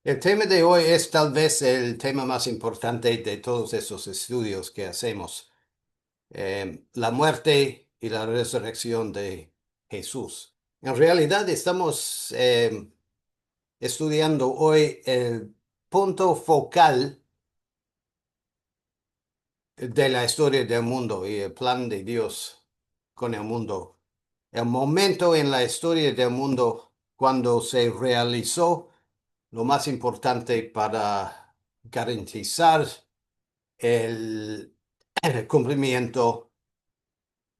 El tema de hoy es tal vez el tema más importante de todos esos estudios que hacemos, la muerte y la resurrección de Jesús. En realidad estamos estudiando hoy el punto focal de la historia del mundo y el plan de Dios con el mundo. El momento en la historia del mundo cuando se realizó lo más importante para garantizar el, el cumplimiento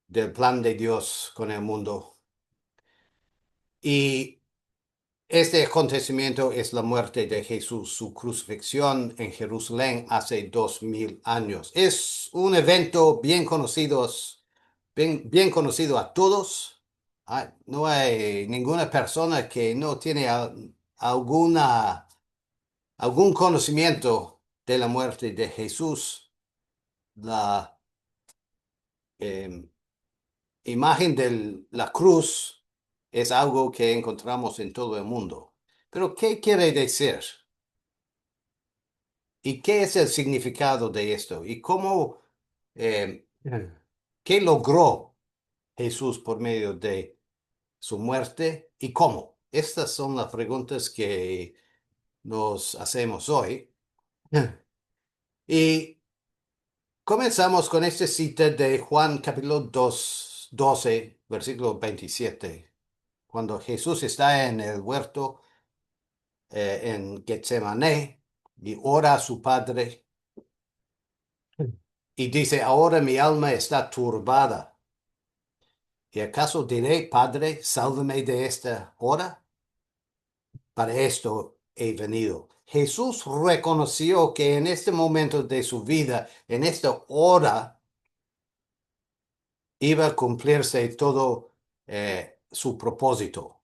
del plan de Dios con el mundo. Y este acontecimiento es la muerte de Jesús, su crucifixión en Jerusalén hace 2000 años. Es un evento bien conocido a todos. No hay ninguna persona que no tiene alguna, algún conocimiento de la muerte de Jesús. La em, imagen de la cruz es algo que encontramos en todo el mundo. Pero, ¿qué quiere decir? ¿Y qué es el significado de esto? ¿Y cómo, qué logró Jesús por medio de su muerte y cómo? Estas son las preguntas que nos hacemos hoy. Y comenzamos con esta cita de Juan capítulo 2, 12, versículo 27. Cuando Jesús está en el huerto en Getsemaní y ora a su Padre y dice, ahora mi alma está turbada. ¿Y acaso diré, Padre, sálvame de esta hora? Para esto he venido. Jesús reconoció que en este momento de su vida, en esta hora, iba a cumplirse todo su propósito.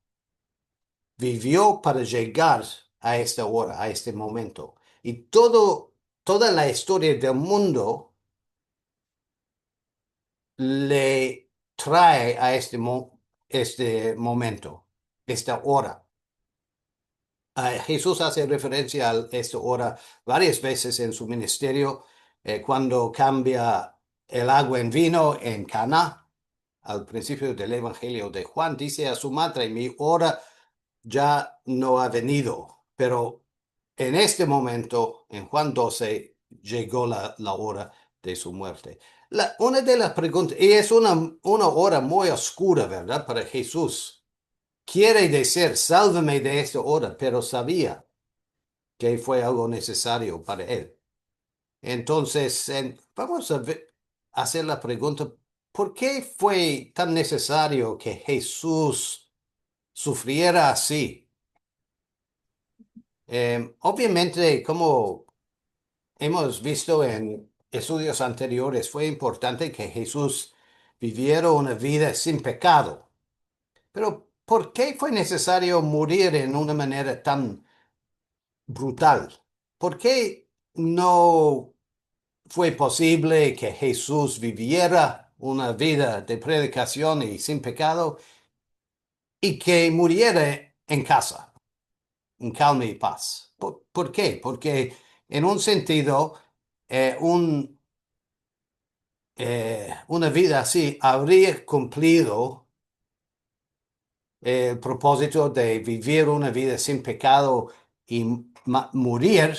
Vivió para llegar a esta hora, a este momento. Y toda la historia del mundo le trae a este momento, esta hora. Jesús hace referencia a esta hora varias veces en su ministerio, cuando cambia el agua en vino en Caná. Al principio del Evangelio de Juan, dice a su madre, mi hora ya no ha venido, pero en este momento, en Juan 12, llegó la hora de su muerte. Una de las preguntas, y es una hora muy oscura, ¿verdad? Para Jesús. Quiere decir, sálvame de esta hora, pero sabía que fue algo necesario para él. Entonces, vamos hacer la pregunta, ¿por qué fue tan necesario que Jesús sufriera así? Obviamente, como hemos visto en estudios anteriores, fue importante que Jesús viviera una vida sin pecado. Pero, ¿por qué fue necesario morir en una manera tan brutal? ¿Por qué no fue posible que Jesús viviera una vida de predicación y sin pecado y que muriera en casa, en calma y paz? ¿Por qué? Porque en un sentido, una vida así habría cumplido el propósito de vivir una vida sin pecado y morir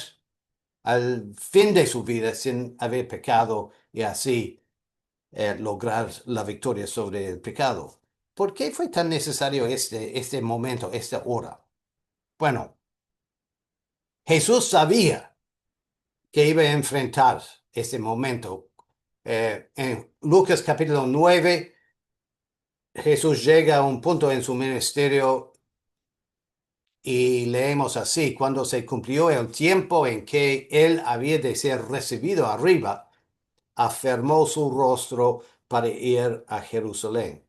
al fin de su vida sin haber pecado y así lograr la victoria sobre el pecado. ¿Por qué fue tan necesario este momento, esta hora? Bueno, Jesús sabía que iba a enfrentar este momento. En Lucas capítulo 9, Jesús llega a un punto en su ministerio y leemos así, cuando se cumplió el tiempo en que él había de ser recibido arriba, afirmó su rostro para ir a Jerusalén.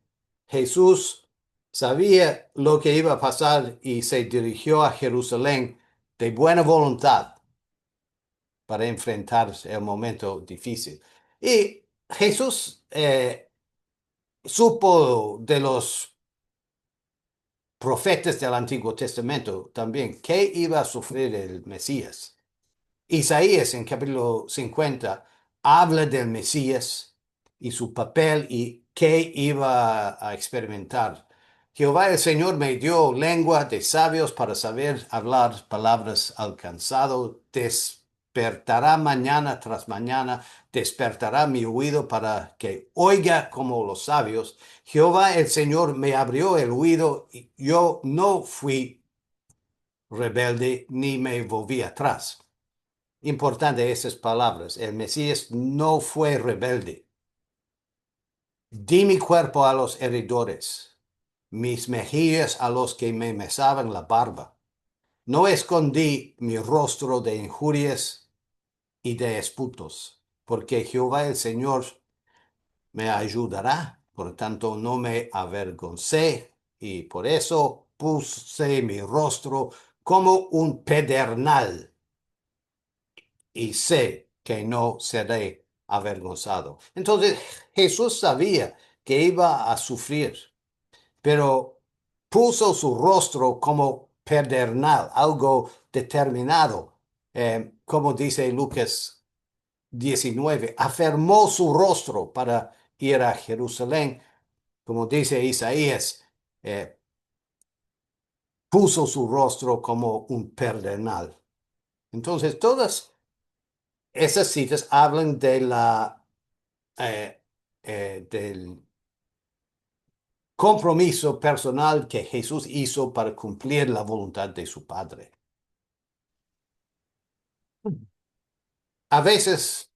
Jesús sabía lo que iba a pasar y se dirigió a Jerusalén de buena voluntad para enfrentar el momento difícil. Y Jesús supo de los profetas del Antiguo Testamento también, ¿qué iba a sufrir el Mesías? Isaías en capítulo 50 habla del Mesías y su papel y qué iba a experimentar. Jehová el Señor me dio lengua de sabios para saber hablar palabras al cansado. Despertará mañana tras mañana, despertará mi oído para que oiga como los sabios. Jehová el Señor me abrió el oído y yo no fui rebelde ni me volví atrás. Importante esas palabras. El Mesías no fue rebelde. Di mi cuerpo a los heridores, mis mejillas a los que me mesaban la barba. No escondí mi rostro de injurias y de esputos, porque Jehová el Señor me ayudará. Por tanto, no me avergoncé y por eso puse mi rostro como un pedernal y sé que no seré avergonzado. Entonces Jesús sabía que iba a sufrir, pero puso su rostro como pedernal, algo determinado. Como dice Lucas 19, afirmó su rostro para ir a Jerusalén. Como dice Isaías, eh, puso su rostro como un pedernal. Entonces, todas esas citas hablan de eh, del compromiso personal que Jesús hizo para cumplir la voluntad de su Padre. A veces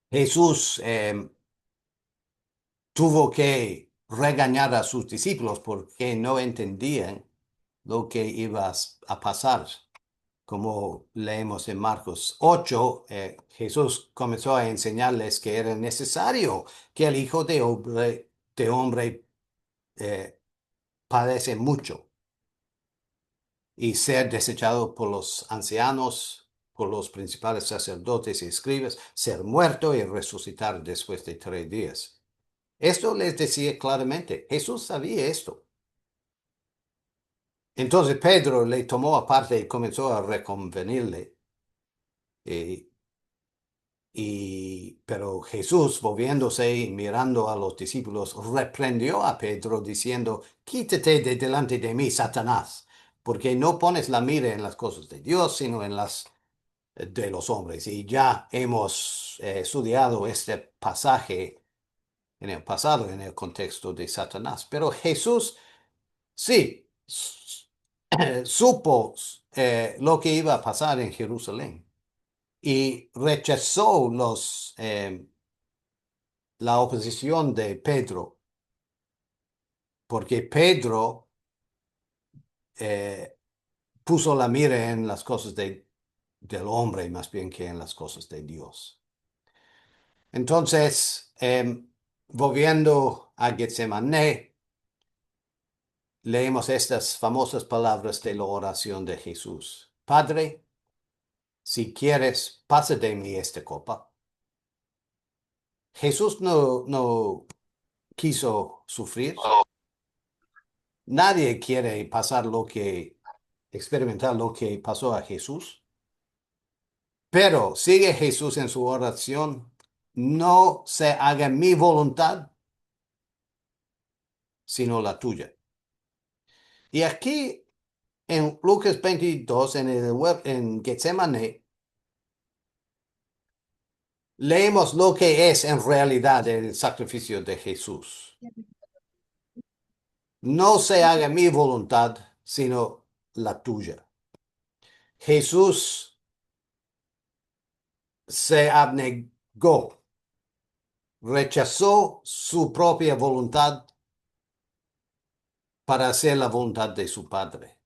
Jesús tuvo que regañar a sus discípulos porque no entendían lo que iba a pasar. Como leemos en Marcos 8, Jesús comenzó a enseñarles que era necesario que el Hijo de hombre padece mucho y ser desechado por los ancianos, por los principales sacerdotes y escribas, ser muerto y resucitar después de 3 días. Esto les decía claramente. Jesús sabía esto. Entonces Pedro le tomó aparte y comenzó a reconvenirle. eh, pero Jesús, volviéndose y mirando a los discípulos, reprendió a Pedro diciendo, quítate de delante de mí, Satanás, porque no pones la mira en las cosas de Dios, sino en las de los hombres. Y ya hemos estudiado este pasaje en el pasado, en el contexto de Satanás. Pero Jesús sí supo lo que iba a pasar en Jerusalén y rechazó la oposición de Pedro, porque Pedro eh, puso la mira en las cosas del hombre más bien que en las cosas de Dios. Entonces, volviendo a Getsemaní, leemos estas famosas palabras de la oración de Jesús. Padre, si quieres, pasa de mí esta copa. Jesús no quiso sufrir. Nadie quiere experimentar lo que pasó a Jesús. Pero sigue Jesús en su oración. No se haga mi voluntad, sino la tuya. Y aquí en Lucas 22, en Getsemaní, leemos lo que es en realidad el sacrificio de Jesús. No se haga mi voluntad, sino la tuya. Jesús se abnegó, rechazó su propia voluntad para hacer la voluntad de su Padre.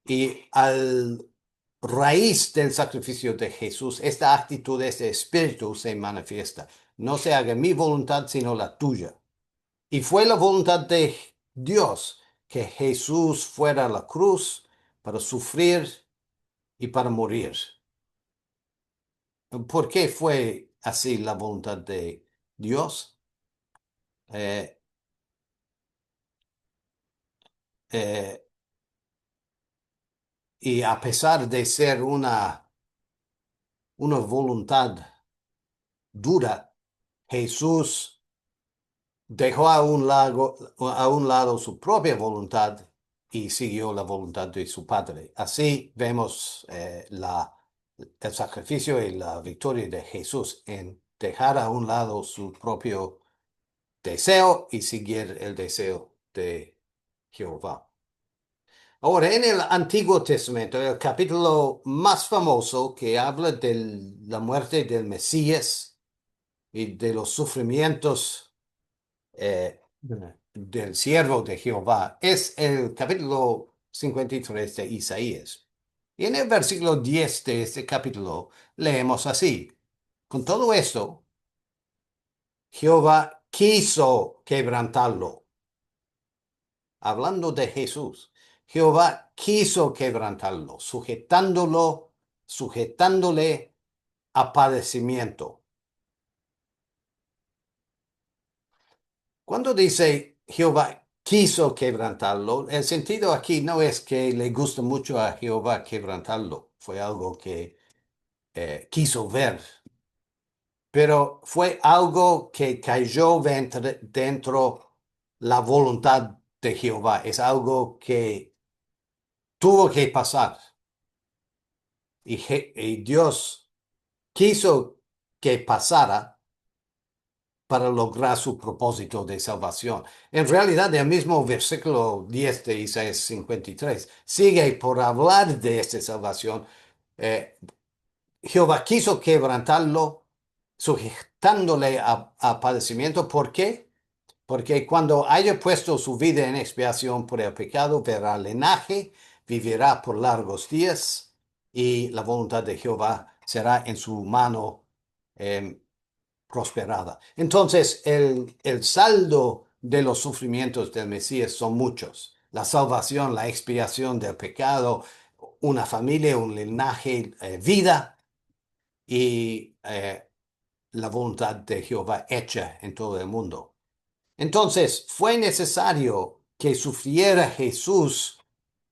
Y al raíz del sacrificio de Jesús, esta actitud, este espíritu se manifiesta. No se haga mi voluntad, sino la tuya. Y fue la voluntad de Dios que Jesús fuera a la cruz para sufrir y para morir. ¿Por qué fue así la voluntad de Dios? Eh, eh, y a pesar de ser una voluntad dura, Jesús dejó a un lado su propia voluntad y siguió la voluntad de su Padre. Así vemos el sacrificio y la victoria de Jesús en dejar a un lado su propio deseo y seguir el deseo de Jehová. Ahora, en el Antiguo Testamento, el capítulo más famoso que habla de la muerte del Mesías y de los sufrimientos del siervo de Jehová es el capítulo 53 de Isaías. Y en el versículo 10 de este capítulo leemos así: con todo esto, Jehová quiso quebrantarlo. Hablando de Jesús, Jehová quiso quebrantarlo, sujetándole a padecimiento. Cuando dice Jehová quiso quebrantarlo, el sentido aquí no es que le gusta mucho a Jehová quebrantarlo, fue algo que quiso ver, pero fue algo que cayó dentro la voluntad de Jehová, es algo que tuvo que pasar y Dios quiso que pasara para lograr su propósito de salvación. En realidad, el mismo versículo 10 de Isaías 53 sigue por hablar de esta salvación. Eh, Jehová quiso quebrantarlo, sujetándole a padecimiento. ¿Por qué? Porque cuando haya puesto su vida en expiación por el pecado, verá linaje, vivirá por largos días y la voluntad de Jehová será en su mano prosperada. Entonces, el saldo de los sufrimientos del Mesías son muchos. La salvación, la expiación del pecado, una familia, un linaje, vida y la voluntad de Jehová hecha en todo el mundo. Entonces, fue necesario que sufriera Jesús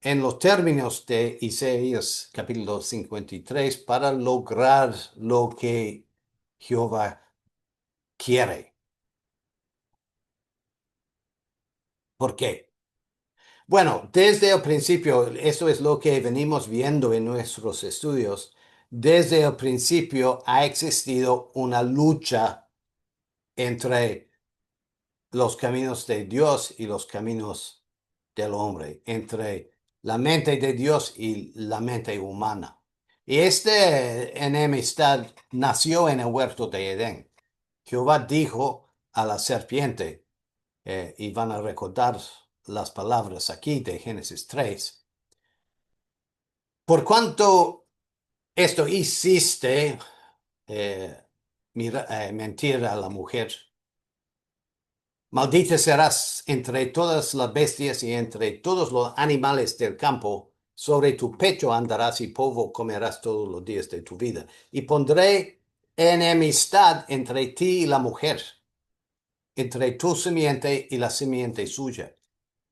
en los términos de Isaías capítulo 53 para lograr lo que Jehová quiere. ¿Por qué? Bueno, desde el principio, eso es lo que venimos viendo en nuestros estudios. Desde el principio ha existido una lucha entre los caminos de Dios y los caminos del hombre, entre la mente de Dios y la mente humana. Y esta enemistad nació en el huerto de Edén. Jehová dijo a la serpiente, y van a recordar las palabras aquí de Génesis 3, por cuanto esto hiciste, mentir a la mujer, maldita serás entre todas las bestias y entre todos los animales del campo. Sobre tu pecho andarás y polvo comerás todos los días de tu vida. Y pondré enemistad entre ti y la mujer, entre tu simiente y la simiente suya.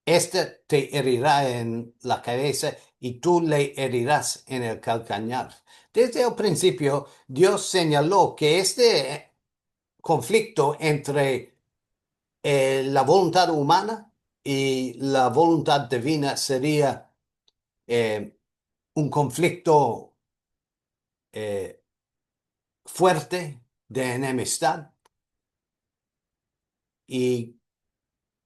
Este te herirá en la cabeza y tú le herirás en el calcañar. Desde el principio, Dios señaló que este conflicto entre la voluntad humana y la voluntad divina sería eh, un conflicto eh, fuerte de enemistad, y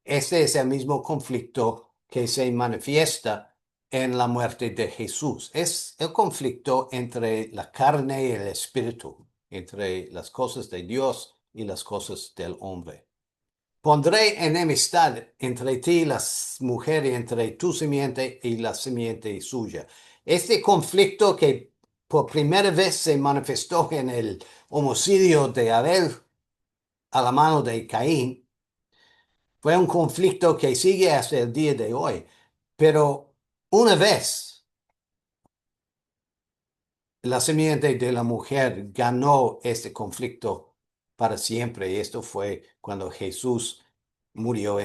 este es el mismo conflicto que se manifiesta en la muerte de Jesús. Es el conflicto entre la carne y el espíritu, entre las cosas de Dios y las cosas del hombre. Pondré enemistad entre ti y la mujer, y entre tu simiente y la simiente suya. Este conflicto que por primera vez se manifestó en el homicidio de Abel a la mano de Caín, fue un conflicto que sigue hasta el día de hoy. Pero una vez la simiente de la mujer ganó este conflicto para siempre, y esto fue cuando Jesús murió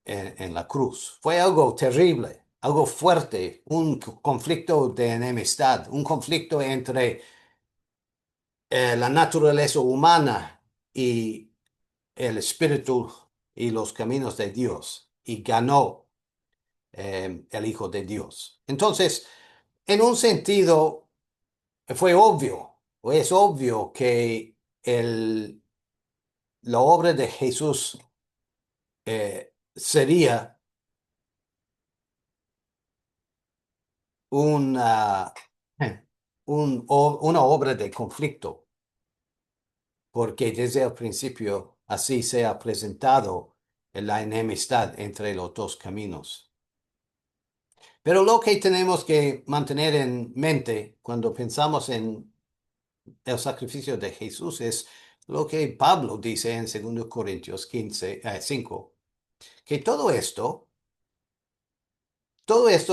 en la cruz. Fue algo terrible, algo fuerte, un conflicto de enemistad, un conflicto entre la naturaleza humana y el espíritu y los caminos de Dios. Y ganó el Hijo de Dios. Entonces, en un sentido, fue obvio, o es obvio que la obra de Jesús sería una, una obra de conflicto, porque desde el principio así se ha presentado la enemistad entre los dos caminos. Pero lo que tenemos que mantener en mente cuando pensamos en el sacrificio de Jesús es lo que Pablo dice en 2 Corintios 5, que todo esto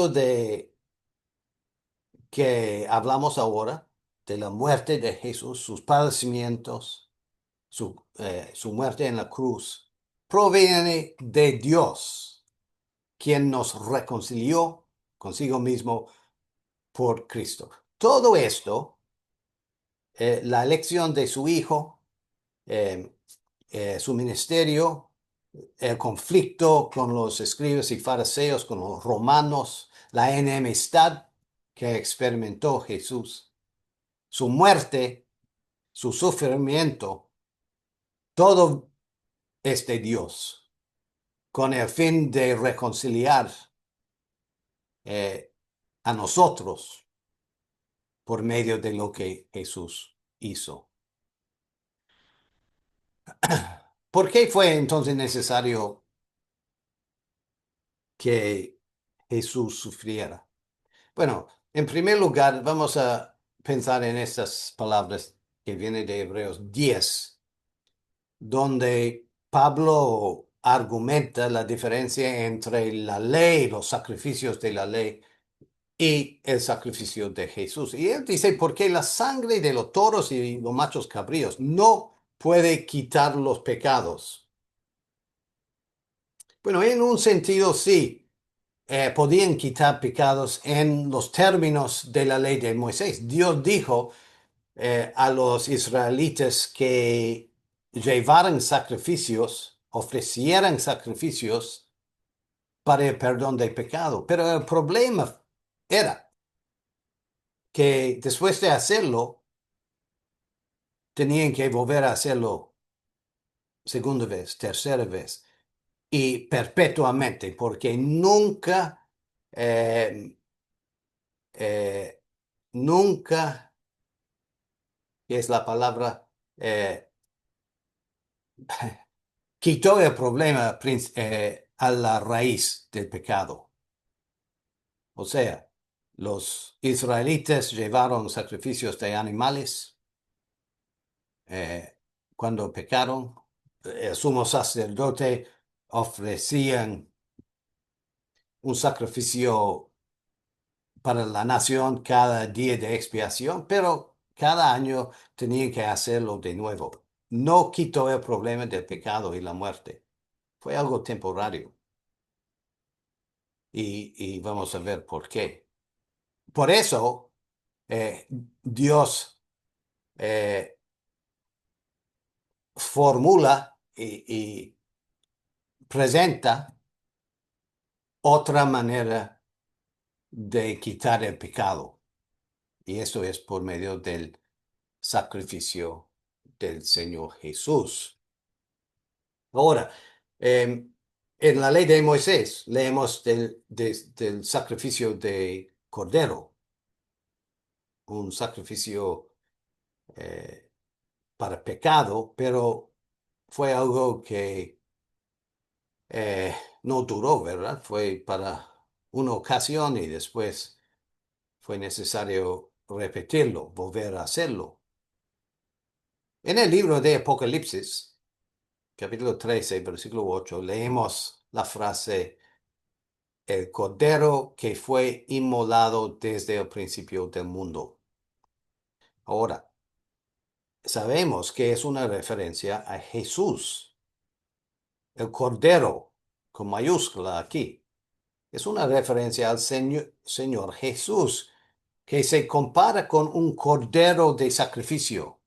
de que hablamos ahora, de la muerte de Jesús, sus padecimientos, su muerte en la cruz, proviene de Dios, quien nos reconcilió consigo mismo por Cristo. Todo esto, la elección de su Hijo, eh, su ministerio, el conflicto con los escribas y fariseos, con los romanos, la enemistad que experimentó Jesús, su muerte, su sufrimiento, todo es de Dios, con el fin de reconciliar eh, a nosotros por medio de lo que Jesús hizo. ¿Por qué fue entonces necesario que Jesús sufriera? Bueno, en primer lugar, vamos a pensar en estas palabras que vienen de Hebreos 10, donde Pablo argumenta la diferencia entre la ley, los sacrificios de la ley y el sacrificio de Jesús. Y él dice, porque la sangre de los toros y los machos cabríos no puede quitar los pecados. Bueno, en un sentido sí, podían quitar pecados en los términos de la ley de Moisés. Dios dijo a los israelitas que llevaran sacrificios, ofrecieran sacrificios para el perdón del pecado. Pero el problema era que después de hacerlo, tenían que volver a hacerlo segunda vez, tercera vez y perpetuamente, porque eh, eh, nunca es la palabra, eh, quitó el problema a la raíz del pecado. O sea, los israelitas llevaron sacrificios de animales cuando pecaron. El sumo sacerdote ofrecían un sacrificio para la nación cada día de expiación, pero cada año tenían que hacerlo de nuevo. No quitó el problema del pecado y la muerte. Fue algo temporario. Y vamos a ver por qué. Por eso, Dios eh, formula y presenta otra manera de quitar el pecado. Y eso es por medio del sacrificio del Señor Jesús. Ahora, en la ley de Moisés leemos del sacrificio de cordero, un sacrificio eh, para pecado, pero fue algo que no duró, ¿verdad? Fue para una ocasión y después fue necesario repetirlo, volver a hacerlo. En el libro de Apocalipsis, capítulo 13, versículo 8, leemos la frase, el cordero que fue inmolado desde el principio del mundo. Ahora, sabemos que es una referencia a Jesús, el cordero con mayúscula aquí. Es una referencia al Señor Jesús, que se compara con un cordero de sacrificio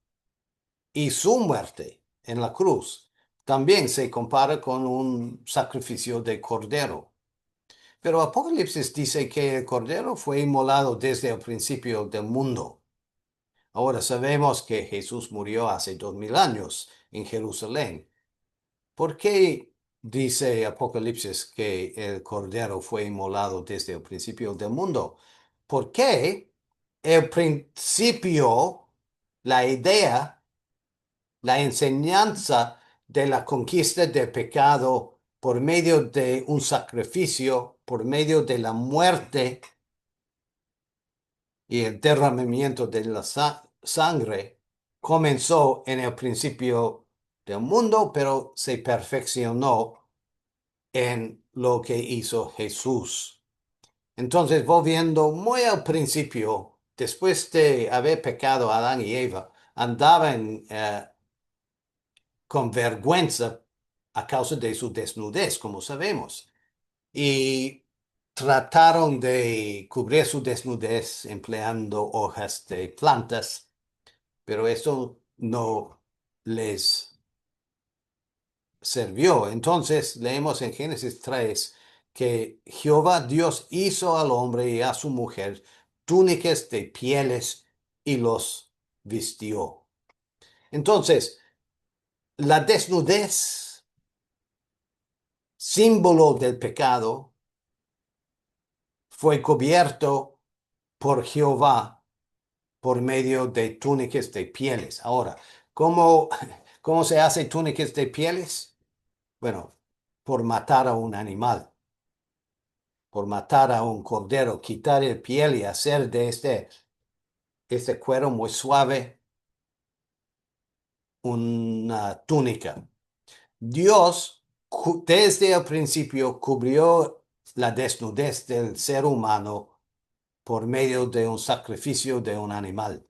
y su muerte en la cruz también se compara con un sacrificio de cordero. Pero Apocalipsis dice que el cordero fue inmolado desde el principio del mundo. Ahora sabemos que Jesús murió hace 2000 años en Jerusalén. ¿Por qué dice Apocalipsis que el cordero fue inmolado desde el principio del mundo? Porque el principio, la idea, la enseñanza de la conquista del pecado por medio de un sacrificio, por medio de la muerte y el derramamiento de la sangre, comenzó en el principio del mundo, pero se perfeccionó en lo que hizo Jesús. Entonces, volviendo muy al principio, después de haber pecado Adán y Eva, andaban con vergüenza a causa de su desnudez, como sabemos, y trataron de cubrir su desnudez empleando hojas de plantas, pero eso no les sirvió. Entonces leemos en Génesis 3 que Jehová Dios hizo al hombre y a su mujer túnicas de pieles y los vistió. Entonces, la desnudez, símbolo del pecado, fue cubierto por Jehová por medio de túnicas de pieles. Ahora, ¿cómo, cómo se hace túnicas de pieles? Bueno, por matar a un animal, por matar a un cordero, quitar el piel y hacer de este cuero muy suave una túnica. Dios desde el principio cubrió la desnudez del ser humano por medio de un sacrificio de un animal.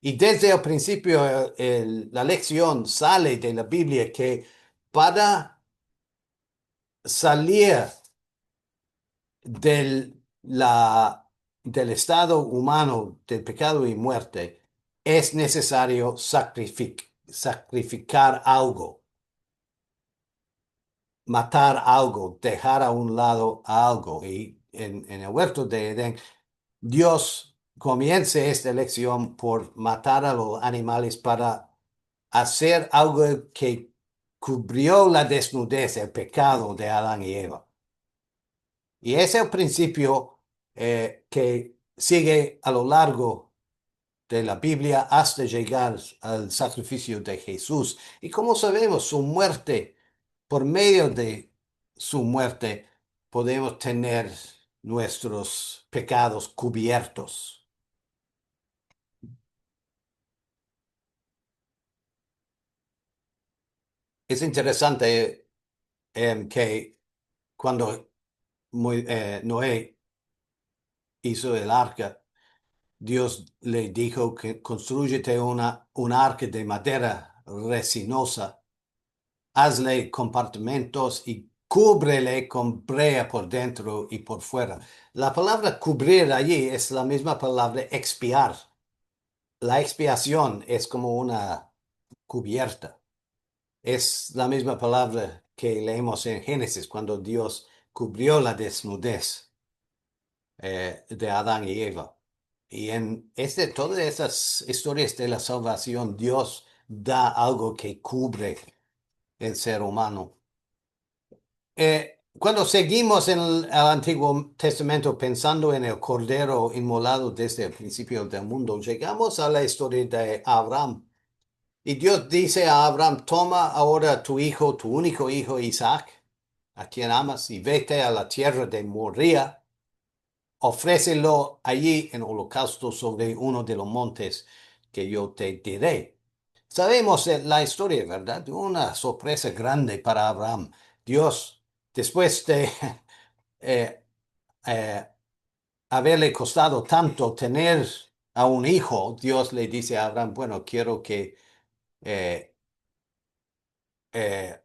Y desde el principio la lección sale de la Biblia que para salir del estado humano del pecado y muerte, es necesario sacrificar algo, matar algo, dejar a un lado algo. Y en el huerto de Edén, Dios comienza esta lección por matar a los animales para hacer algo que cubrió la desnudez, el pecado de Adán y Eva. Y es el principio que sigue a lo largo de la Biblia hasta llegar al sacrificio de Jesús. Y como sabemos, su muerte, por medio de su muerte, podemos tener nuestros pecados cubiertos. Es interesante que cuando Noé hizo el arca, Dios le dijo que construyete un arca de madera resinosa, hazle compartimentos y cúbrele con brea por dentro y por fuera. La palabra cubrir allí es la misma palabra expiar. La expiación es como una cubierta. Es la misma palabra que leemos en Génesis cuando Dios cubrió la desnudez de Adán y Eva. Y en todas esas historias de la salvación, Dios da algo que cubre el ser humano. Cuando seguimos en el Antiguo Testamento pensando en el Cordero inmolado desde el principio del mundo, llegamos a la historia de Abraham. Y Dios dice a Abraham, toma ahora tu hijo, tu único hijo Isaac, a quien amas, y vete a la tierra de Moría. Ofrécelo allí en holocausto sobre uno de los montes que yo te diré. Sabemos la historia, ¿verdad? Una sorpresa grande para Abraham. Dios, después de eh, eh, haberle costado tanto tener a un hijo, Dios le dice a Abraham, bueno, quiero que eh, eh,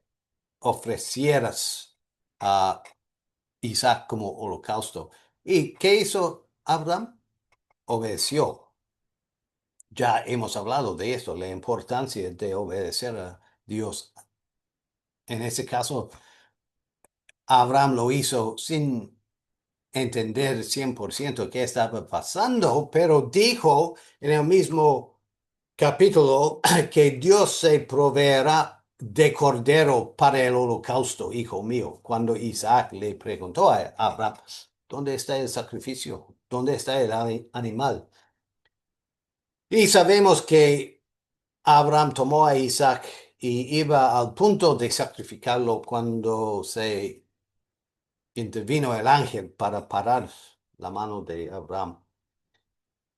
ofrecieras a Isaac como holocausto. ¿Y qué hizo Abraham? Obedeció. Ya hemos hablado de esto, la importancia de obedecer a Dios. En ese caso, Abraham lo hizo sin entender 100% qué estaba pasando, pero dijo en el mismo capítulo que Dios se proveerá de cordero para el holocausto, hijo mío. Cuando Isaac le preguntó a Abraham, ¿dónde está el sacrificio? ¿Dónde está el animal? Y sabemos que Abraham tomó a Isaac y iba al punto de sacrificarlo cuando se intervino el ángel para parar la mano de Abraham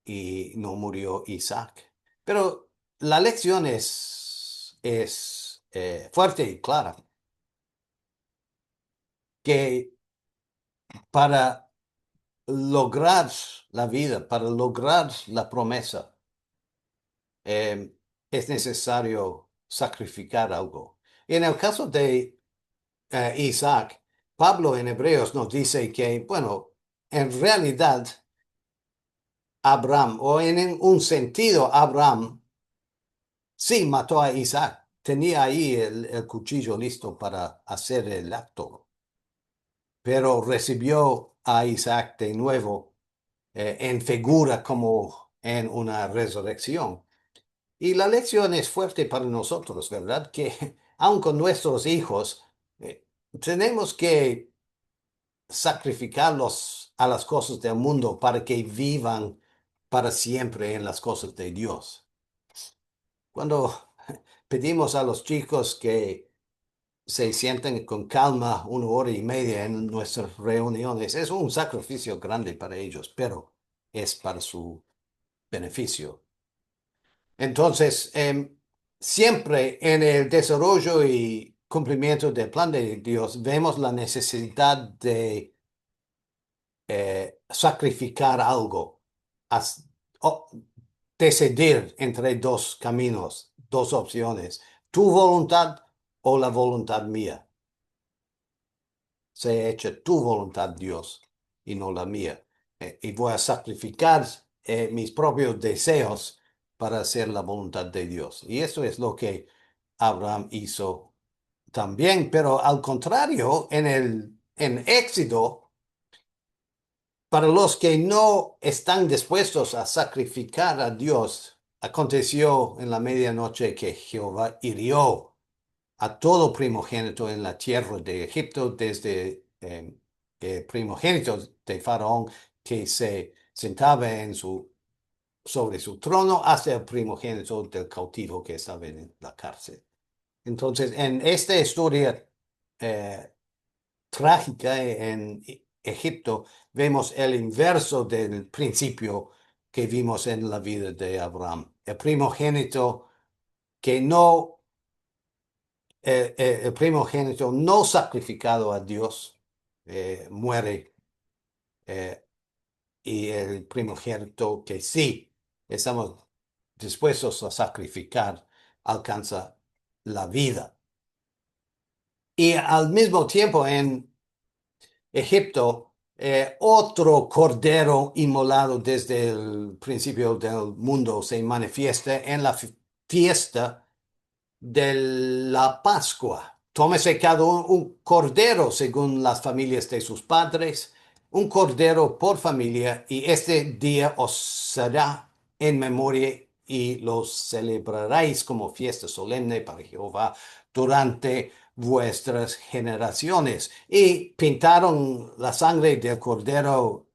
y no murió Isaac. Pero la lección es fuerte y clara, que para lograr la vida, para lograr la promesa, eh, es necesario sacrificar algo. En el caso de Isaac, Pablo en Hebreos nos dice que, bueno, en realidad Abraham, o en un sentido, Abraham sí mató a Isaac. Tenía ahí el cuchillo listo para hacer el acto, pero recibió a Isaac de nuevo en figura como en una resurrección. Y la lección es fuerte para nosotros, ¿verdad? Que aun con nuestros hijos, tenemos que sacrificarlos a las cosas del mundo para que vivan para siempre en las cosas de Dios. Cuando pedimos a los chicos que se sienten con calma 1 hora y media en nuestras reuniones, es un sacrificio grande para ellos, pero es para su beneficio. Entonces, siempre en el desarrollo y cumplimiento del plan de Dios vemos la necesidad de sacrificar algo, as- o decidir entre dos caminos, dos opciones, tu voluntad o la voluntad mía. Sea hecha tu voluntad, Dios, y no la mía. Y voy a sacrificar mis propios deseos para hacer la voluntad de Dios. Y eso es lo que Abraham hizo también, pero al contrario, en Éxodo, para los que no están dispuestos a sacrificar a Dios, aconteció en la medianoche que Jehová hirió a todo primogénito en la tierra de Egipto, desde el primogénito de Faraón que se sentaba sobre su trono hasta el primogénito del cautivo que estaba en la cárcel. Entonces, en esta historia eh, trágica en Egipto, vemos el inverso del principio que vimos en la vida de Abraham. El primogénito que no, el primogénito no sacrificado a Dios muere, eh, y el primogénito que sí estamos dispuestos a sacrificar alcanza la vida. Y al mismo tiempo en Egipto, otro cordero inmolado desde el principio del mundo se manifiesta en la fiesta de la Pascua. Tómese cada uno un cordero según las familias de sus padres, un cordero por familia, y este día os será en memoria y lo celebraréis como fiesta solemne para Jehová durante vuestras generaciones. Y pintaron la sangre del cordero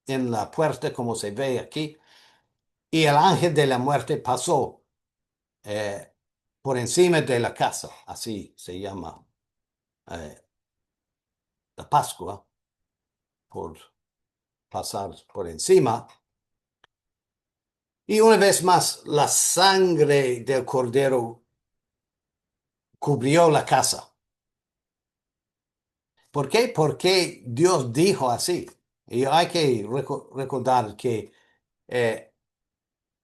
en la puerta, como se ve aquí, y el ángel de la muerte pasó eh, por encima de la casa, así se llama eh, la Pascua, por pasar por encima. Y una vez más, la sangre del cordero cubrió la casa. ¿Por qué? Porque Dios dijo así. Y hay que recordar que, eh,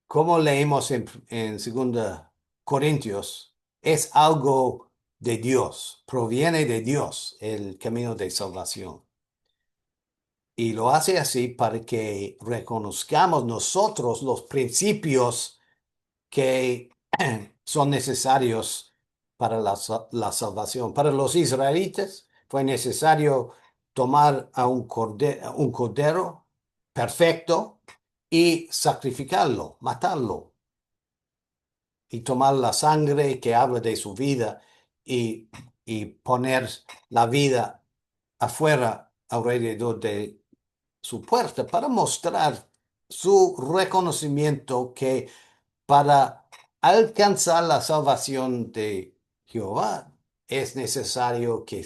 como leemos en 2 Corintios, es algo de Dios, proviene de Dios el camino de salvación. Y lo hace así para que reconozcamos nosotros los principios que son necesarios para la salvación. Para los israelitas fue necesario tomar a un cordero perfecto y sacrificarlo, matarlo, y tomar la sangre que habla de su vida y, y poner la vida afuera alrededor de su puerta para mostrar su reconocimiento que para alcanzar la salvación de Jehová es necesario que,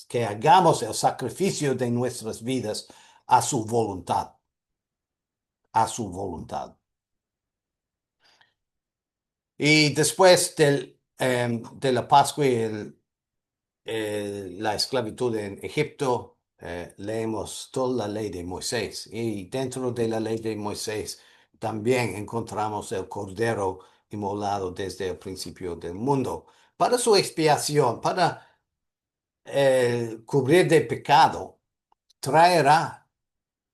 que hagamos el sacrificio de nuestras vidas a su voluntad, a su voluntad. Y después de la Pascua y la esclavitud en Egipto, leemos toda la ley de Moisés. Y dentro de la ley de Moisés también encontramos el cordero inmolado desde el principio del mundo. Para su expiación, para cubrir de pecado, traerá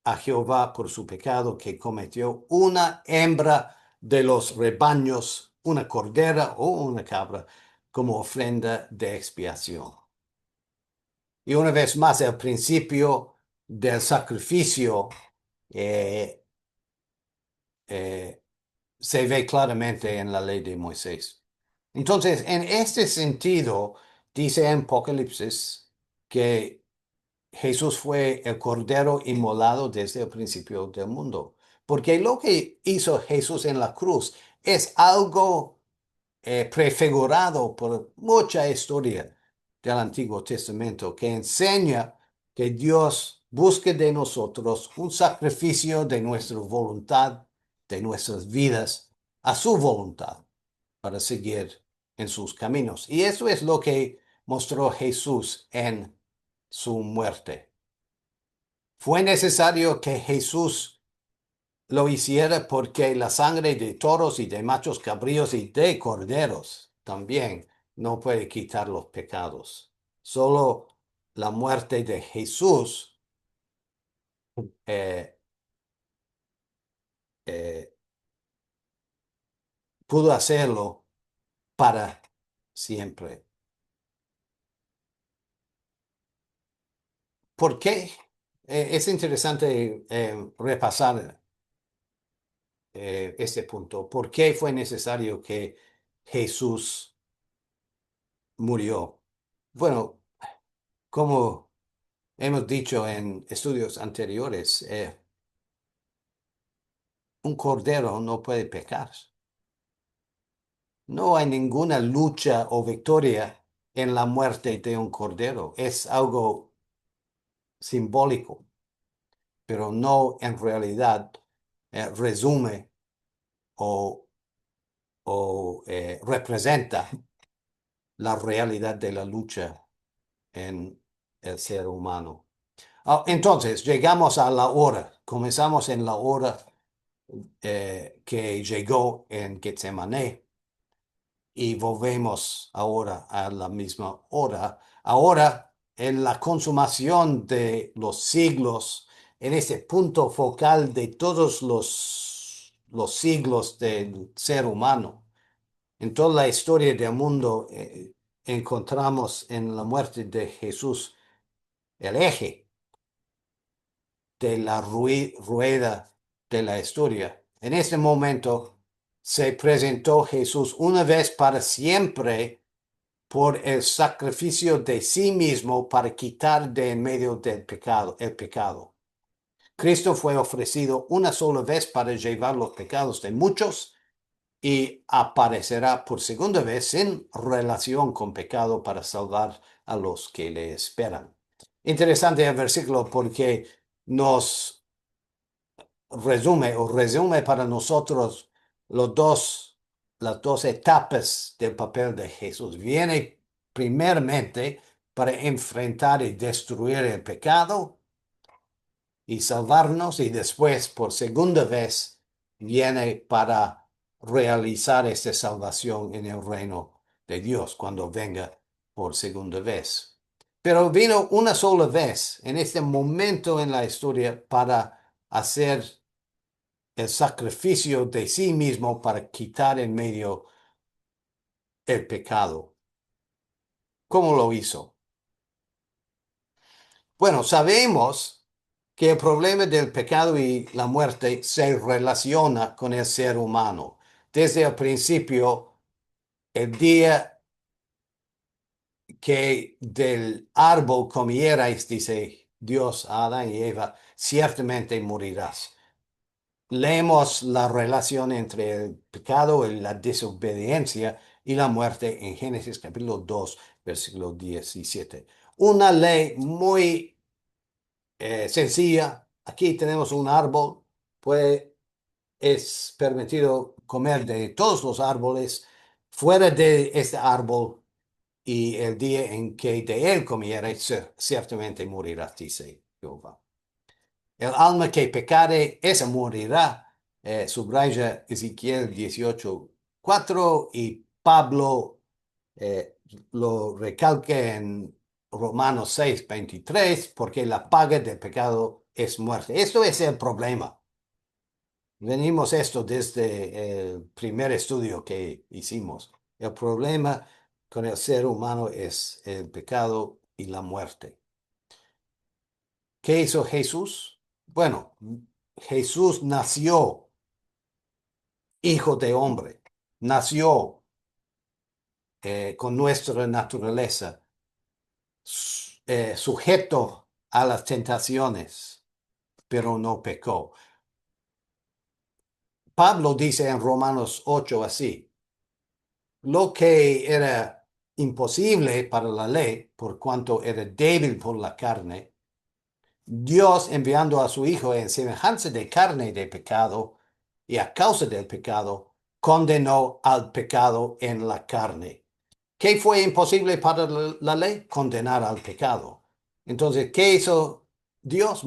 a Jehová por su pecado que cometió una hembra de los rebaños, una cordera o una cabra, como ofrenda de expiación. Y una vez más, el principio del sacrificio eh, eh, se ve claramente en la ley de Moisés. Entonces, en este sentido, dice en Apocalipsis que Jesús fue el cordero inmolado desde el principio del mundo. Porque lo que hizo Jesús en la cruz es algo prefigurado por mucha historia del Antiguo Testamento que enseña que Dios busque de nosotros un sacrificio de nuestra voluntad, de nuestras vidas, a su voluntad para seguir en sus caminos. Y eso es lo que mostró Jesús en su muerte. Fue necesario que Jesús lo hiciera porque la sangre de toros y de machos cabríos y de corderos también no puede quitar los pecados. Solo la muerte de Jesús eh, eh, pudo hacerlo para siempre. ¿Por qué? Es interesante repasar este punto. ¿Por qué fue necesario que Jesús murió? Bueno, como hemos dicho en estudios anteriores, un cordero no puede pecar. No hay ninguna lucha o victoria en la muerte de un cordero. Es algo simbólico, pero no en realidad resume o, representa la realidad de la lucha en el ser humano. Entonces, llegamos a la hora. Comenzamos en la hora que llegó en Getsemaní y volvemos ahora a la misma hora. Ahora, en la consumación de los siglos, en ese punto focal de todos los siglos del ser humano, en toda la historia del mundo, encontramos en la muerte de Jesús el eje de la rueda de la historia. En este momento se presentó Jesús una vez para siempre por el sacrificio de sí mismo para quitar de en medio del pecado, el pecado. Cristo fue ofrecido una sola vez para llevar los pecados de muchos y aparecerá por segunda vez en relación con pecado para salvar a los que le esperan. Interesante el versículo porque nos resume para nosotros las dos etapas del papel de Jesús. Viene primeramente para enfrentar y destruir el pecado y salvarnos, y después, por segunda vez, viene para realizar esta salvación en el reino de Dios cuando venga por segunda vez. Pero vino una sola vez en este momento en la historia para hacer el sacrificio de sí mismo para quitar en medio el pecado. ¿Cómo lo hizo? Bueno, sabemos que el problema del pecado y la muerte se relaciona con el ser humano. Desde el principio, el día que del árbol comierais, dice Dios a Adán y Eva, ciertamente morirás. Leemos la relación entre el pecado y la desobediencia y la muerte en Génesis capítulo 2, versículo 17. Una ley muy sencilla. Aquí tenemos un árbol, pues es permitido comer de todos los árboles. Fuera de este árbol y el día en que de él comieres, ciertamente morirás, dice Jehová. El alma que pecare, esa morirá. Subraya Ezequiel 18:4 y Pablo eh, lo recalca en Romanos 6:23, porque la paga del pecado es muerte. Esto es el problema. Venimos esto desde el primer estudio que hicimos. El problema con el ser humano es el pecado y la muerte. ¿Qué hizo Jesús? Bueno, Jesús nació hijo de hombre, nació con nuestra naturaleza, sujeto a las tentaciones, pero no pecó. Pablo dice en Romanos 8 así, lo que era imposible para la ley, por cuanto era débil por la carne, Dios enviando a su Hijo en semejanza de carne de pecado, y a causa del pecado, condenó al pecado en la carne. ¿Qué fue imposible para la ley? Condenar al pecado. Entonces, ¿qué hizo Dios?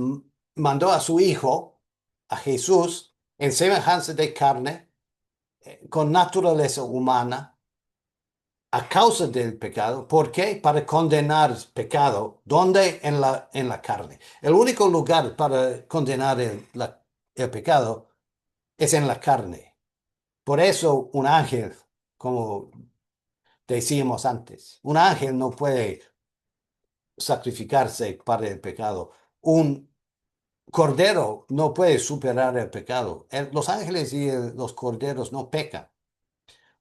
Mandó a su Hijo, a Jesús, en semejanza de carne, con naturaleza humana, a causa del pecado. ¿Por qué? Para condenar pecado. ¿Dónde? En la carne. El único lugar para condenar el pecado es en la carne. Por eso un ángel, como decíamos antes, un ángel no puede sacrificarse para el pecado. Un cordero no puede superar el pecado. Los ángeles y los corderos no pecan.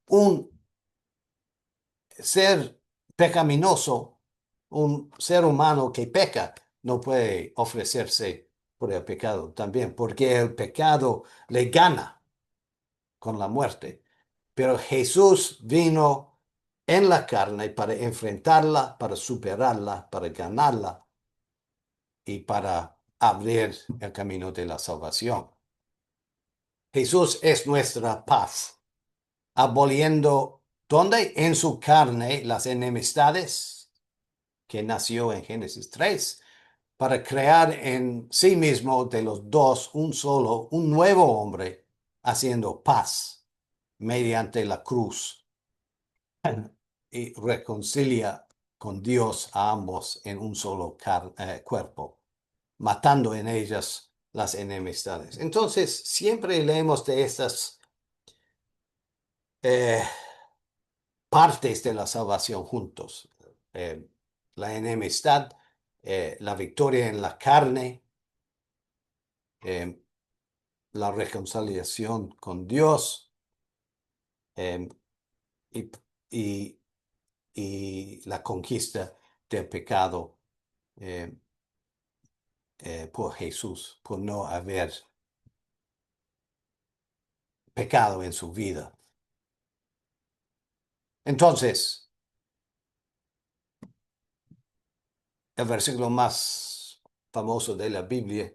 Un ser pecaminoso, un ser humano que peca, no puede ofrecerse por el pecado también, porque el pecado le gana con la muerte. Pero Jesús vino en la carne para enfrentarla, para superarla, para ganarla y para abrir el camino de la salvación. Jesús es nuestra paz, aboliendo, ¿dónde? En su carne las enemistades que nació en Génesis 3, para crear en sí mismo de los dos un solo, un nuevo hombre, haciendo paz mediante la cruz y reconcilia con Dios a ambos en un solo cuerpo, matando en ellas las enemistades. Entonces, siempre leemos de estas eh, partes de la salvación juntos. Eh, la enemistad, la victoria en la carne, eh, la reconciliación con Dios eh, y, y- y la conquista del pecado eh, por Jesús, por no haber pecado en su vida. Entonces, el versículo más famoso de la Biblia,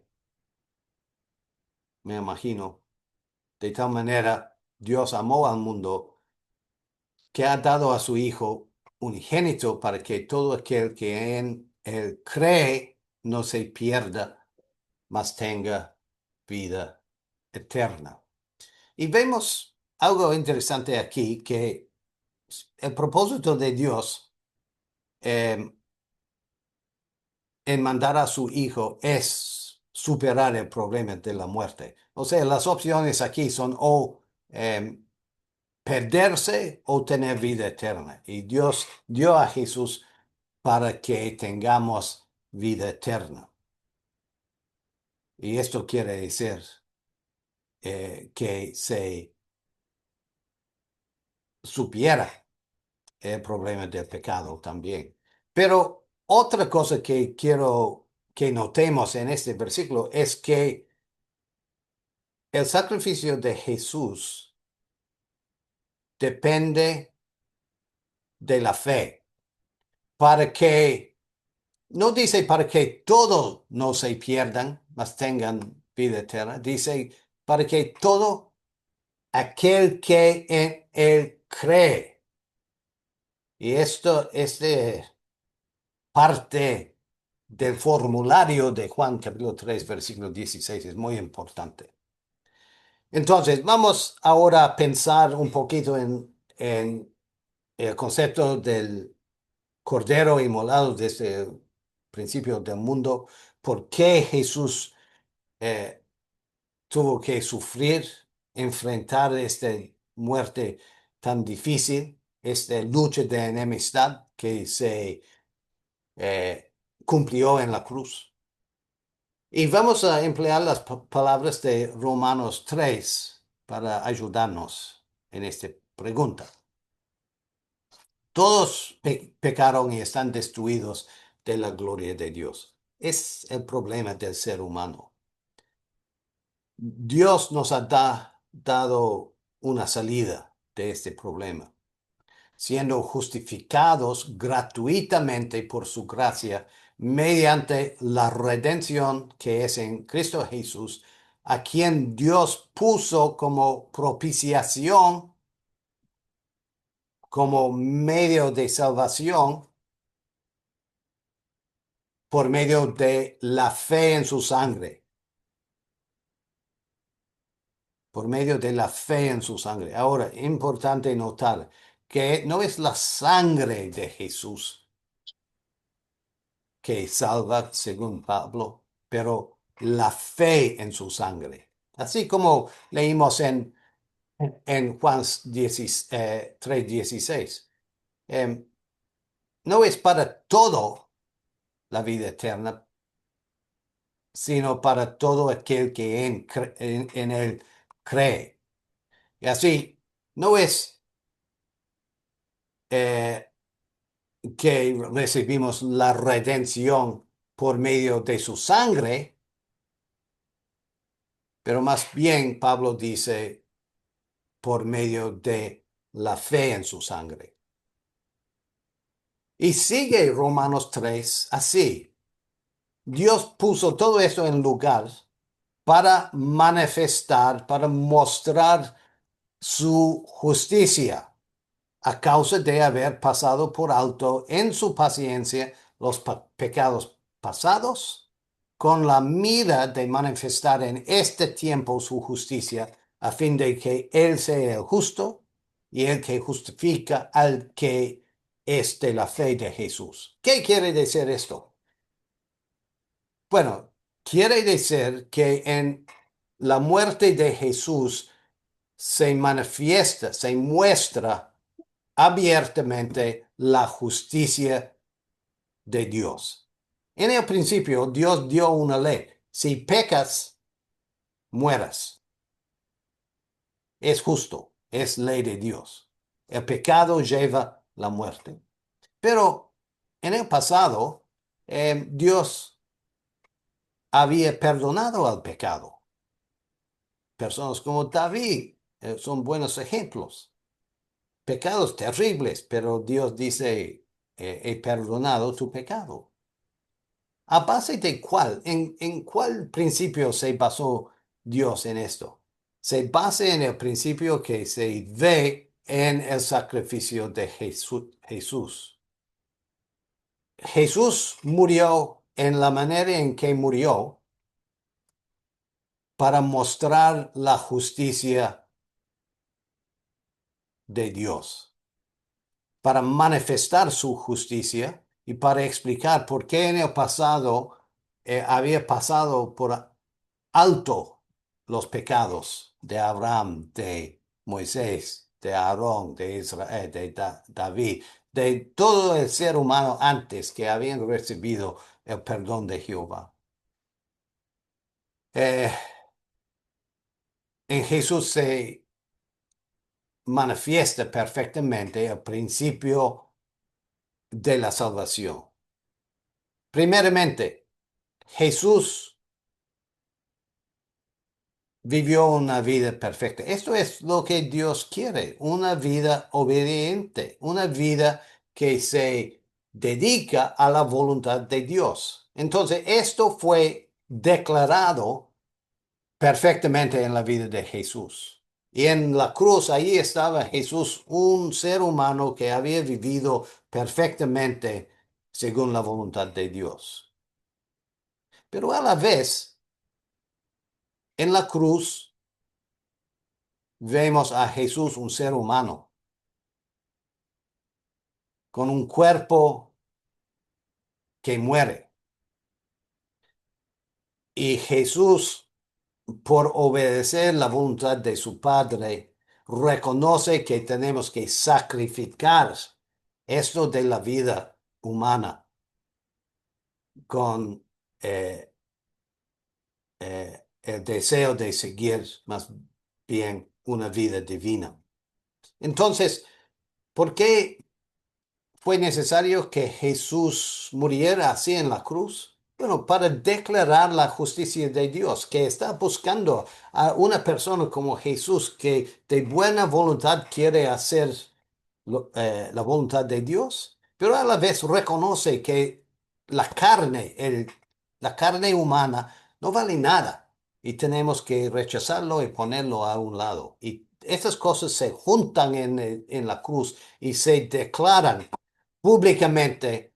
me imagino, de tal manera Dios amó al mundo que ha dado a su Hijo unigénito para que todo aquel que en él cree no se pierda, mas tenga vida eterna. Y vemos algo interesante aquí, que el propósito de Dios eh, en mandar a su hijo es superar el problema de la muerte. O sea, las opciones aquí son o perderse o tener vida eterna. Y Dios dio a Jesús para que tengamos vida eterna. Y esto quiere decir que se supiera el problema del pecado también. Pero otra cosa que quiero que notemos en este versículo es que el sacrificio de Jesús depende de la fe. Para que, no dice para que todos no se pierdan, mas tengan vida eterna. Dice para que todo aquel que en él cree. Y esto es de parte del formulario de Juan capítulo 3 versículo 16. Es muy importante. Entonces, vamos ahora a pensar un poquito en el concepto del Cordero inmolado desde el principio del mundo. ¿Por qué Jesús eh, tuvo que sufrir, enfrentar esta muerte tan difícil, esta lucha de enemistad que se eh, cumplió en la cruz? Y vamos a emplear las palabras de Romanos 3 para ayudarnos en esta pregunta. Todos pecaron y están destruidos de la gloria de Dios. Es el problema del ser humano. Dios nos ha dado una salida de este problema, siendo justificados gratuitamente por su gracia mediante la redención que es en Cristo Jesús, a quien Dios puso como propiciación, como medio de salvación por medio de la fe en su sangre, por medio de la fe en su sangre. Ahora, importante notar que no es la sangre de Jesús que salva, según Pablo, pero la fe en su sangre. Así como leímos en Juan 3:16. No es para todo la vida eterna, sino para todo aquel que en él cree. Y así, no es eh, que recibimos la redención por medio de su sangre, pero más bien Pablo dice por medio de la fe en su sangre. Y sigue Romanos 3 así. Dios puso todo eso en lugar para manifestar, para mostrar su justicia a causa de haber pasado por alto en su paciencia los pecados pasados, con la mira de manifestar en este tiempo su justicia, a fin de que Él sea el justo y el que justifica al que es de la fe de Jesús. ¿Qué quiere decir esto? Bueno, quiere decir que en la muerte de Jesús se manifiesta, se muestra abiertamente la justicia de Dios. En el principio, Dios dio una ley. Si pecas, mueras. Es justo, es ley de Dios. El pecado lleva la muerte. Pero en el pasado, Dios había perdonado al pecado. Personas como David son buenos ejemplos. Pecados terribles, pero Dios dice, he perdonado tu pecado. ¿A base de cuál? ¿En cuál principio se basó Dios en esto? Se basa en el principio que se ve en el sacrificio de Jesús. Jesús murió en la manera en que murió para mostrar la justicia de Dios. para manifestar su justicia y para explicar por qué en el pasado había pasado por alto los pecados de Abraham, de Moisés, de Aarón, de Israel, de David, de todo el ser humano antes que habían recibido el perdón de Jehová. Eh, en Jesús se manifiesta perfectamente el principio de la salvación. Primeramente, Jesús vivió una vida perfecta. Esto es lo que Dios quiere, una vida obediente, una vida que se dedica a la voluntad de Dios. Entonces, esto fue declarado perfectamente en la vida de Jesús. Y en la cruz, ahí estaba Jesús, un ser humano que había vivido perfectamente según la voluntad de Dios. Pero a la vez, en la cruz, vemos a Jesús, un ser humano, con un cuerpo que muere. Y Jesús, por obedecer la voluntad de su Padre, reconoce que tenemos que sacrificar esto de la vida humana con el deseo de seguir más bien una vida divina. Entonces, ¿por qué fue necesario que Jesús muriera así en la cruz? Bueno, para declarar la justicia de Dios, que está buscando a una persona como Jesús que de buena voluntad quiere hacer la voluntad de Dios, pero a la vez reconoce que la carne, la carne humana, no vale nada y tenemos que rechazarlo y ponerlo a un lado. Y estas cosas se juntan en la cruz y se declaran públicamente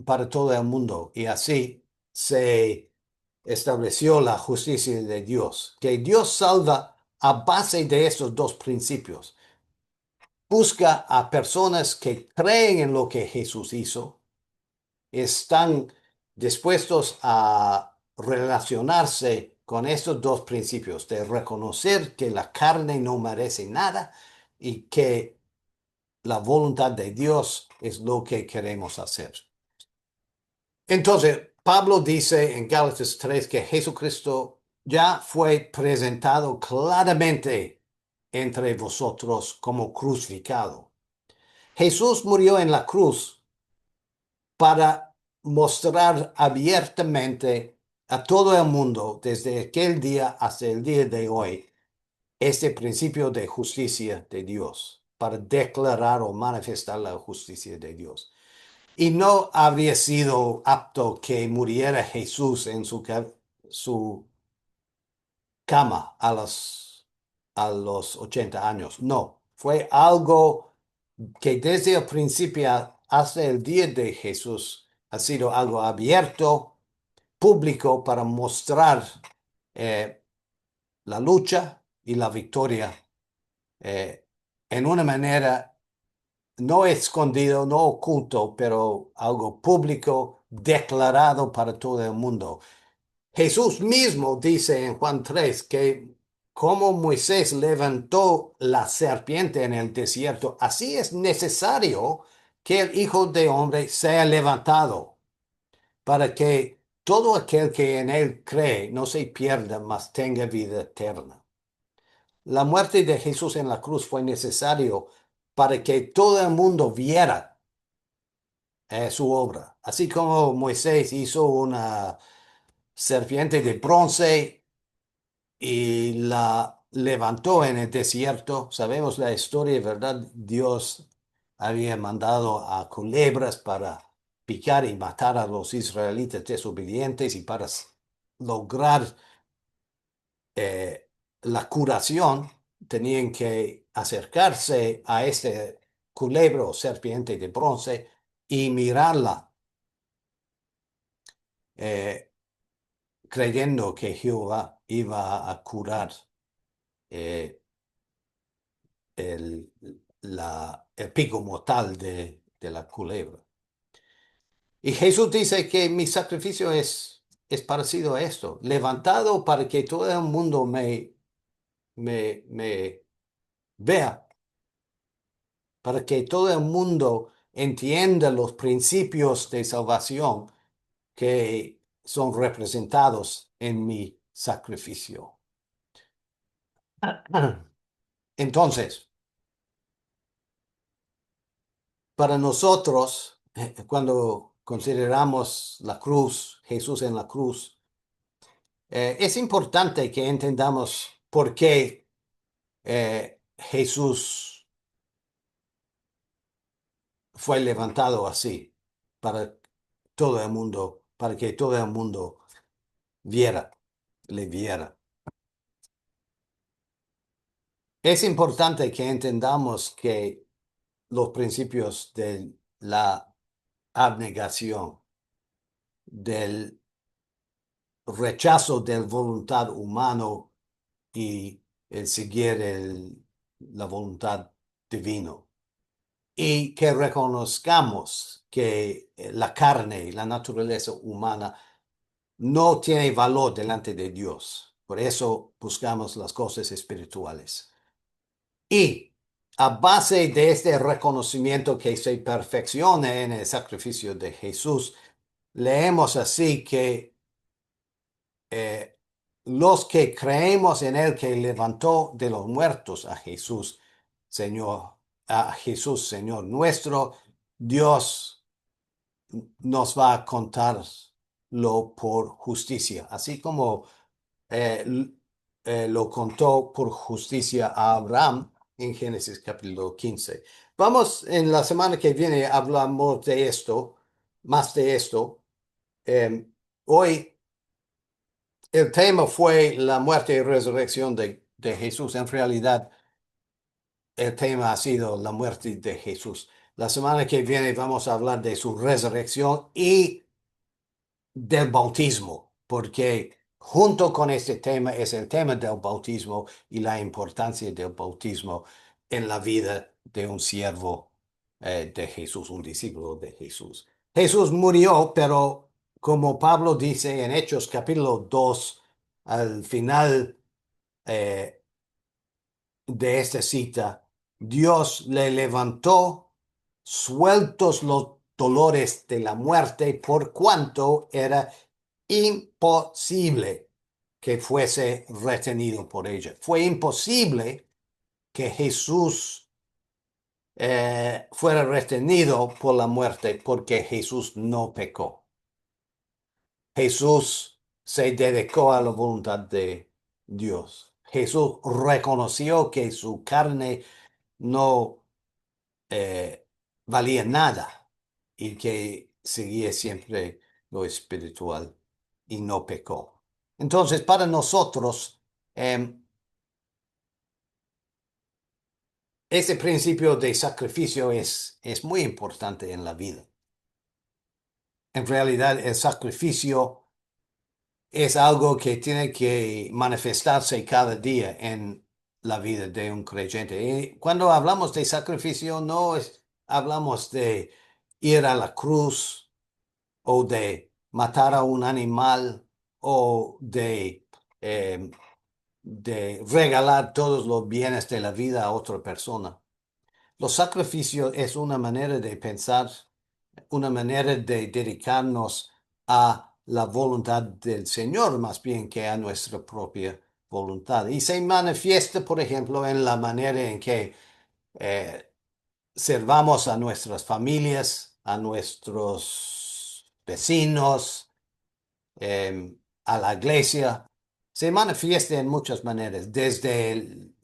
para todo el mundo. Y así se estableció la justicia de Dios, que Dios salva a base de estos dos principios. Busca a personas que creen en lo que Jesús hizo, están dispuestos a relacionarse con estos dos principios, de reconocer que la carne no merece nada y que la voluntad de Dios es lo que queremos hacer. Entonces, Pablo dice en Gálatas 3 que Jesucristo ya fue presentado claramente entre vosotros como crucificado. Jesús murió en la cruz para mostrar abiertamente a todo el mundo desde aquel día hasta el día de hoy este principio de justicia de Dios, para declarar o manifestar la justicia de Dios. Y no habría sido apto que muriera Jesús en su cama a los 80 años. No, fue algo que desde el principio hasta el día de Jesús ha sido algo abierto, público, para mostrar eh, la lucha y la victoria eh, en una manera no escondido, no oculto, pero algo público, declarado para todo el mundo. Jesús mismo dice en Juan 3 que como Moisés levantó la serpiente en el desierto, así es necesario que el Hijo de Hombre sea levantado para que todo aquel que en él cree no se pierda, mas tenga vida eterna. La muerte de Jesús en la cruz fue necesario para que todo el mundo viera su obra. Así como Moisés hizo una serpiente de bronce y la levantó en el desierto. Sabemos la historia, ¿verdad? Dios había mandado a culebras para picar y matar a los israelitas desobedientes y para lograr la curación tenían que acercarse a este culebro o serpiente de bronce y mirarla, eh, creyendo que Jehová iba a curar eh, el, el pico mortal de la culebra. Y Jesús dice que mi sacrificio es parecido a esto, levantado para que todo el mundo me vea, para que todo el mundo entienda los principios de salvación que son representados en mi sacrificio. Entonces, para nosotros, cuando consideramos la cruz, Jesús en la cruz, es importante que entendamos por qué Jesús fue levantado así, para todo el mundo, para que todo el mundo viera, le viera. Es importante que entendamos que los principios de la abnegación, del rechazo de la voluntad humano y el seguir la voluntad divino. Y que reconozcamos que la carne y la naturaleza humana no tiene valor delante de Dios. Por eso buscamos las cosas espirituales. Y a base de este reconocimiento que se perfecciona en el sacrificio de Jesús, leemos así que eh, los que creemos en Él que levantó de los muertos a Jesús, Señor, a Jesús, Señor nuestro, Dios nos va a contarlo por justicia, así como lo contó por justicia a Abraham en Génesis capítulo 15. Vamos en la semana que viene hablamos de esto, más de esto. Hoy el tema fue la muerte y resurrección de Jesús. En realidad, el tema ha sido la muerte de Jesús. La semana que viene vamos a hablar de su resurrección y del bautismo, porque junto con este tema es el tema del bautismo y la importancia del bautismo en la vida de un siervo de Jesús, un discípulo de Jesús. Jesús murió, pero como Pablo dice en Hechos capítulo 2, al final eh, de esta cita, Dios le levantó sueltos los dolores de la muerte por cuanto era imposible que fuese retenido por ella. Fue imposible que Jesús fuera retenido por la muerte porque Jesús no pecó. Jesús se dedicó a la voluntad de Dios. Jesús reconoció que su carne no valía nada y que seguía siempre lo espiritual y no pecó. Entonces, para nosotros, ese principio de sacrificio es muy importante en la vida. En realidad, el sacrificio es algo que tiene que manifestarse cada día en la vida de un creyente. Y cuando hablamos de sacrificio, no hablamos de ir a la cruz o de matar a un animal o de regalar todos los bienes de la vida a otra persona. Los sacrificios es una manera de pensar, una manera de dedicarnos a la voluntad del Señor más bien que a nuestra propia voluntad. Y se manifiesta, por ejemplo, en la manera en que eh, servamos a nuestras familias, a nuestros vecinos, a la iglesia. Se manifiesta en muchas maneras, desde el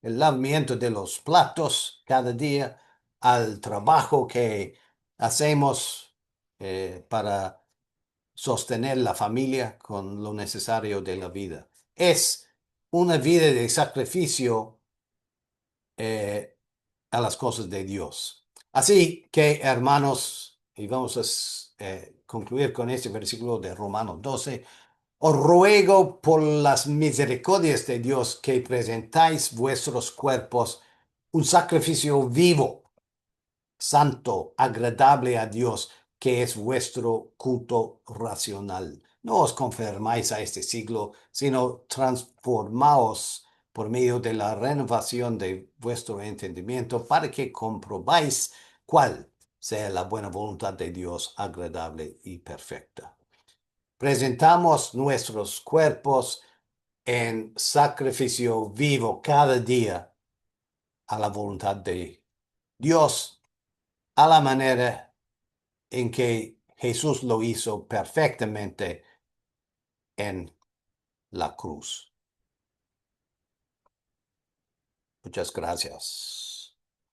lavamiento de los platos cada día al trabajo que hacemos para sostener la familia con lo necesario de la vida. Es una vida de sacrificio eh, a las cosas de Dios. Así que, hermanos, y vamos a concluir con este versículo de Romanos 12. Os ruego por las misericordias de Dios que presentáis vuestros cuerpos un sacrificio vivo, santo, agradable a Dios, que es vuestro culto racional. No os conformáis a este siglo, sino transformaos por medio de la renovación de vuestro entendimiento para que comprobáis cuál sea la buena voluntad de Dios, agradable y perfecta. Presentamos nuestros cuerpos en sacrificio vivo cada día a la voluntad de Dios, a la manera en que Jesús lo hizo perfectamente en la cruz. Muchas gracias.